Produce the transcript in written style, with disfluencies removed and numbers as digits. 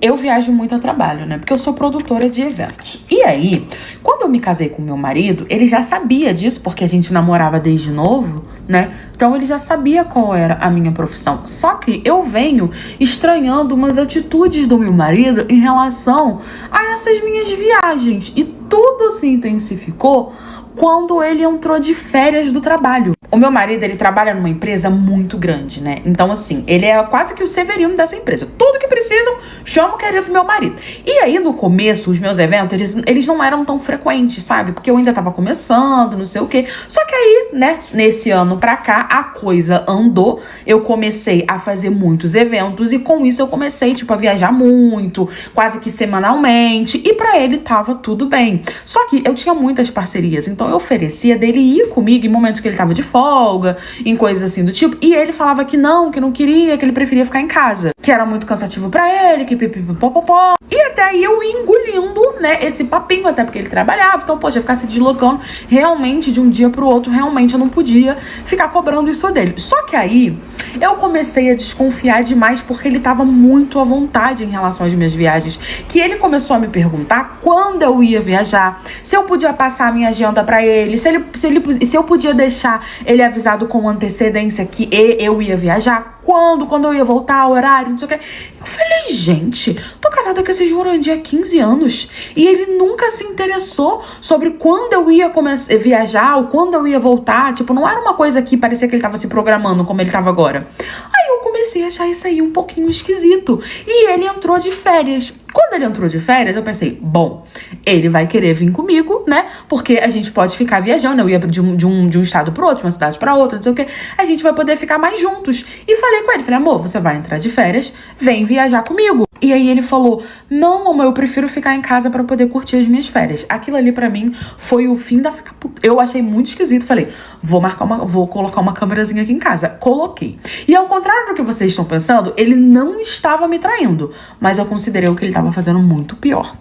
eu viajo muito a trabalho, né? Porque eu sou produtora de eventos. E aí, quando eu me casei com meu marido, ele já sabia disso, porque a gente namorava desde novo, né? Então ele já sabia qual era a minha profissão. Só que eu venho estranhando umas atitudes do meu marido em relação a essas minhas viagens. E tudo se intensificou quando ele entrou de férias do trabalho. O meu marido, ele trabalha numa empresa muito grande, né? Então, assim, ele é quase que o Severino dessa empresa. Tudo que precisam, chama o querido meu marido. E aí, no começo, os meus eventos, eles não eram tão frequentes, sabe? Porque eu ainda tava começando, não sei o quê. Só que aí, né, nesse ano pra cá, a coisa andou. Eu comecei a fazer muitos eventos e com isso eu comecei, tipo, a viajar muito, quase que semanalmente. E pra ele tava tudo bem. Só que eu tinha muitas parcerias, então eu oferecia dele ir comigo em momentos que ele tava de folga, em coisas assim do tipo, e ele falava que não queria, que ele preferia ficar em casa, que era muito cansativo pra ele, que pipipipopopó. E até aí eu ia engolindo, né, esse papinho, até porque ele trabalhava, então, poxa, ficar se deslocando realmente de um dia pro outro, realmente eu não podia ficar cobrando isso dele. Só que aí eu comecei a desconfiar demais, porque ele tava muito à vontade em relação às minhas viagens, que ele começou a me perguntar quando eu ia viajar, se eu podia passar a minha agenda pra ele, se eu podia deixar ele avisado com antecedência que eu ia viajar, quando eu ia voltar, o horário, não sei o que. Eu falei, gente, tô casada com esse Jurandir há 15 anos e ele nunca se interessou sobre quando eu ia viajar ou quando eu ia voltar. Tipo, não era uma coisa que parecia que ele tava se programando como ele tava agora. Aí eu comecei a achar isso aí um pouquinho esquisito. E ele entrou de férias. Quando ele entrou de férias, eu pensei, bom, ele vai querer vir comigo, né? Porque a gente pode ficar viajando. Eu ia de um estado pro outro, de uma cidade pra outra, não sei o que. A gente vai poder ficar mais juntos. E falei com ele, falei, amor, você vai entrar de férias, vem viajar comigo. E aí ele falou, não, amor, eu prefiro ficar em casa pra poder curtir as minhas férias. Aquilo ali pra mim foi o fim da... Eu achei muito esquisito, falei, vou colocar uma câmerazinha aqui em casa. Coloquei. E ao contrário do que vocês estão pensando, ele não estava me traindo, mas eu considerei o que ele estava fazendo muito pior.